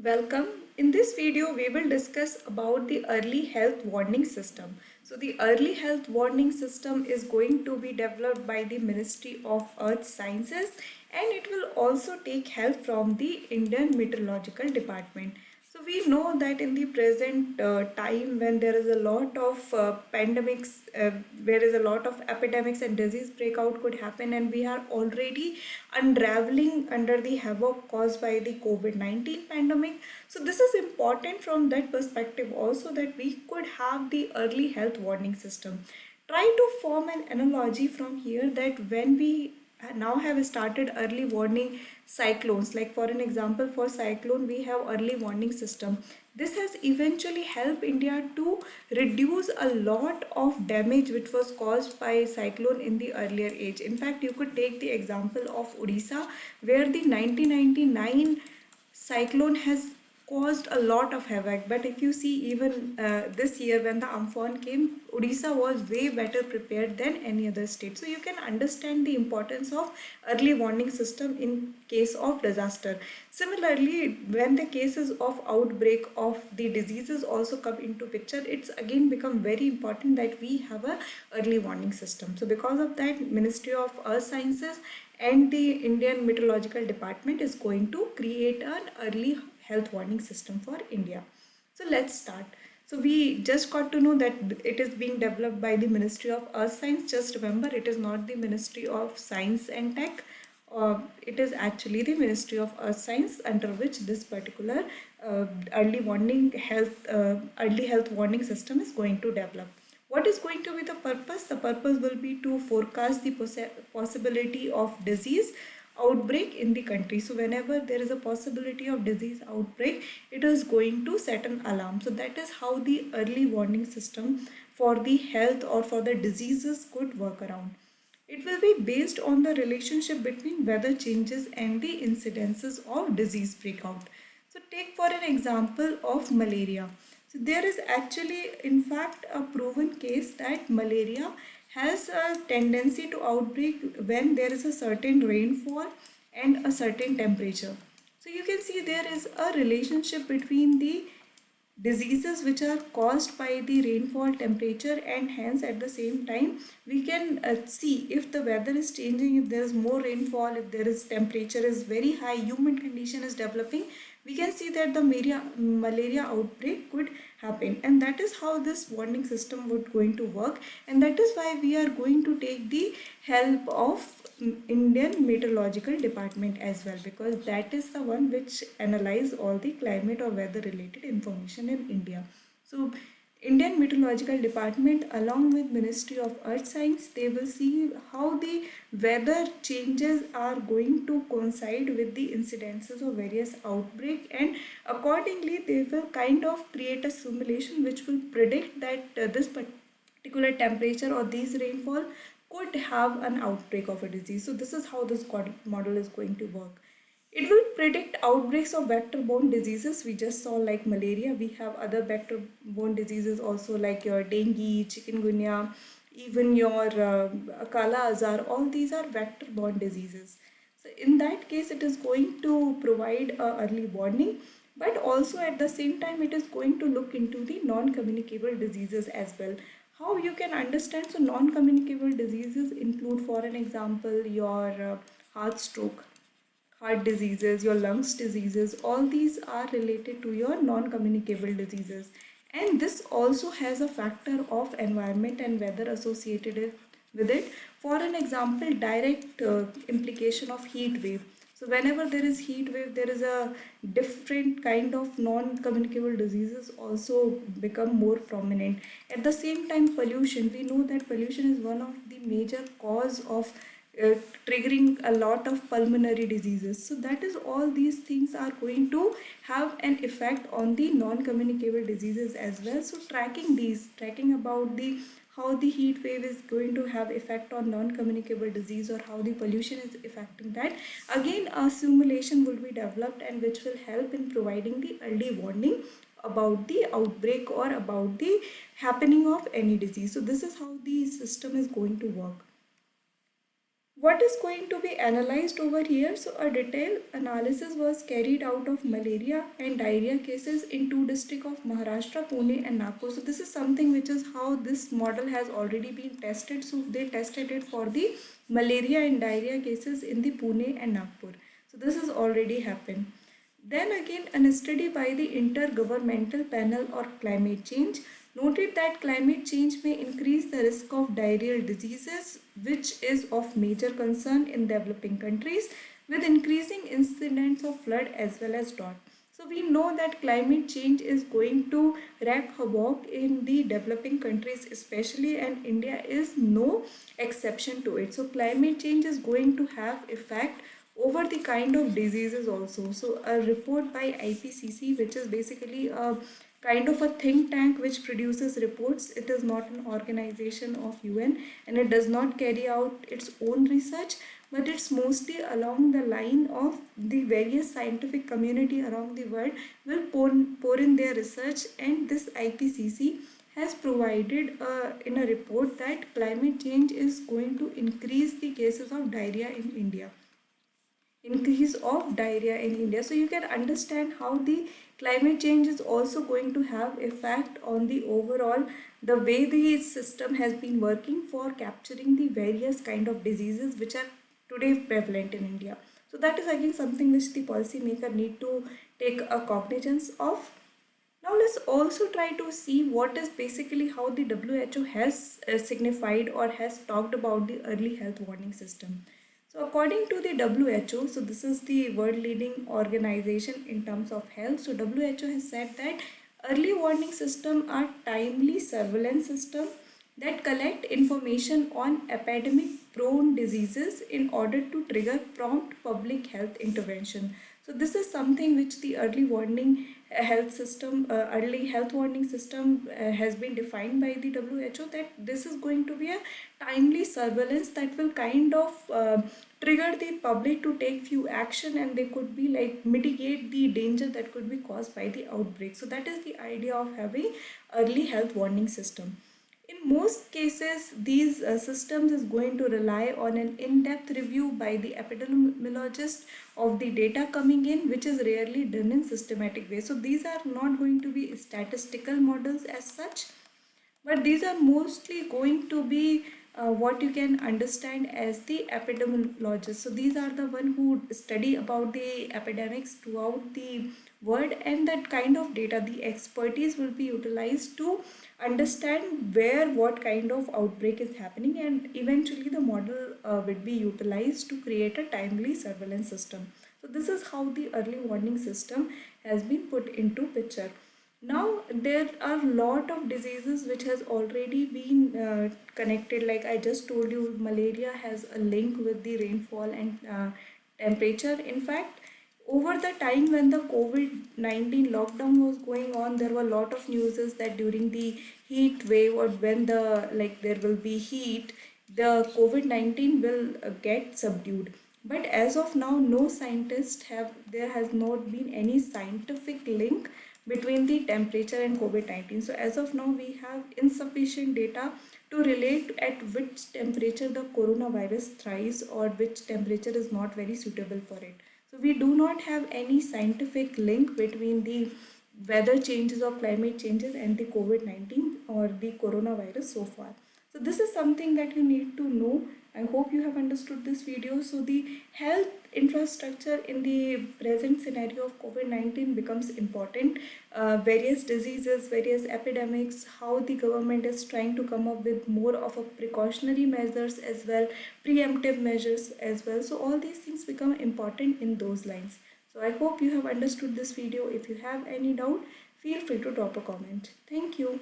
Welcome. In this video, we will discuss about the early health warning system. So the early health warning system is going to be developed by the Ministry of Earth Sciences and it will also take help from the Indian Meteorological Department. So we know that in the present time when there is a lot of pandemics, there is a lot of epidemics and disease breakout could happen, and we are already unraveling under the havoc caused by the COVID-19 pandemic. So this is important from that perspective also, that we could have the early health warning system. Try to form an analogy from here that when we now have started early warning cyclones, like for an example, for cyclone we have early warning system. This has eventually helped India to reduce a lot of damage which was caused by cyclone in the earlier age. In fact, you could take the example of Odisha, where the 1999 cyclone has caused a lot of havoc. But if you see, even this year when the Amphan came, Odisha was way better prepared than any other state. So you can understand the importance of early warning system in case of disaster. Similarly, when the cases of outbreak of the diseases also come into picture, it's again become very important that we have a early warning system. So because of that, Ministry of Earth Sciences and the Indian Meteorological Department is going to create an early health warning system for India. So let's start. So we just got to know that it is being developed by the Ministry of Earth Science. Just remember, it is not the Ministry of Science and Tech. It is actually the Ministry of Earth Science, under which this particular early health warning system is going to develop. What is going to be the purpose? The purpose will be to forecast the possibility of disease outbreak in the country. So whenever there is a possibility of disease outbreak, it is going to set an alarm. So that is how the early warning system for the health or for the diseases could work around. It will be based on the relationship between weather changes and the incidences of disease breakout. So take for an example of malaria. So there is actually, in fact, a proven case that malaria has a tendency to outbreak when there is a certain rainfall and a certain temperature. So you can see there is a relationship between the diseases which are caused by the rainfall, temperature, and hence at the same time we can see if the weather is changing, if there is more rainfall, if there is temperature is very high, humid condition is developing, we can see that the malaria outbreak could happen. And that is how this warning system would going to work, and that is why we are going to take the help of Indian Meteorological Department as well, because that is the one which analyze all the climate or weather related information in India. So Indian Meteorological Department along with Ministry of Earth Science, they will see how the weather changes are going to coincide with the incidences of various outbreak, and accordingly they will kind of create a simulation which will predict that this particular temperature or these rainfall could have an outbreak of a disease. So this is how this model is going to work. It will predict outbreaks of vector-borne diseases. We just saw like malaria. We have other vector-borne diseases also, like your dengue, chikungunya, even your kala azar. All these are vector-borne diseases. So in that case, it is going to provide a early warning, but also at the same time, it is going to look into the non-communicable diseases as well. How you can understand? So non-communicable diseases include, for an example, your heart stroke, heart diseases, your lungs diseases, all these are related to your non-communicable diseases. And this also has a factor of environment and weather associated with it. For an example, direct implication of heat wave. So whenever there is heat wave, there is a different kind of non-communicable diseases also become more prominent. At the same time, pollution. We know that pollution is one of the major cause of uh, triggering a lot of pulmonary diseases. So that is, all these things are going to have an effect on the non-communicable diseases as well. So tracking about the how the heat wave is going to have effect on non-communicable disease, or how the pollution is affecting that, again a simulation will be developed and which will help in providing the early warning about the outbreak or about the happening of any disease. So this is how the system is going to work. What is going to be analyzed over here? So a detailed analysis was carried out of malaria and diarrhea cases in two districts of Maharashtra, Pune and Nagpur. So this is something which is how this model has already been tested. So they tested it for the malaria and diarrhea cases in the Pune and Nagpur. So this has already happened. Then again, a study by the Intergovernmental Panel on Climate Change noted that climate change may increase the risk of diarrheal diseases, which is of major concern in developing countries, with increasing incidents of flood as well as drought. So we know that climate change is going to wreak havoc in the developing countries especially, and India is no exception to it. So climate change is going to have effect over the kind of diseases also. So a report by IPCC, which is basically a kind of a think tank which produces reports. It is not an organization of UN, and it does not carry out its own research, but it's mostly along the line of the various scientific community around the world will pour in their research. And this IPCC has provided in a report that climate change is going to increase the cases of diarrhea in India, increase of diarrhea in India. So you can understand how the climate change is also going to have effect on the overall the way the system has been working for capturing the various kind of diseases which are today prevalent in India. So that is again something which the policymaker need to take a cognizance of. Now let's also try to see what is basically how the WHO has signified or has talked about the early health warning system. So according to the WHO, so this is the world leading organization in terms of health. So WHO has said that early warning system are timely surveillance system that collect information on epidemic prone diseases in order to trigger prompt public health intervention. So this is something which the early health warning system has been defined by the WHO, that this is going to be a timely surveillance that will kind of trigger the public to take few action, and they could be like mitigate the danger that could be caused by the outbreak. So that is the idea of having early health warning system. In most cases, these systems is going to rely on an in-depth review by the epidemiologist of the data coming in, which is rarely done in systematic way. So these are not going to be statistical models as such, but these are mostly going to be what you can understand as the epidemiologists. So these are the one who study about the epidemics throughout the world, and that kind of data, the expertise will be utilized to understand where what kind of outbreak is happening, and eventually the model will be utilized to create a timely surveillance system. So this is how the early warning system has been put into picture. Now there are a lot of diseases which has already been connected. Like I just told you, malaria has a link with the rainfall and temperature. In fact, over the time when the COVID-19 lockdown was going on, there were a lot of newses that during the heat wave, or when the like there will be heat, the COVID-19 will get subdued. But as of now, no scientists have, there has not been any scientific link between the temperature and COVID-19. So as of now, we have insufficient data to relate at which temperature the coronavirus thrives or which temperature is not very suitable for it. So we do not have any scientific link between the weather changes or climate changes and the COVID-19 or the coronavirus so far. So this is something that you need to know. I hope you have understood this video. So the health infrastructure in the present scenario of COVID-19 becomes important. Various diseases, various epidemics, how the government is trying to come up with more of a precautionary measures as well, preemptive measures as well. So all these things become important in those lines. So I hope you have understood this video. If you have any doubt, feel free to drop a comment. Thank you.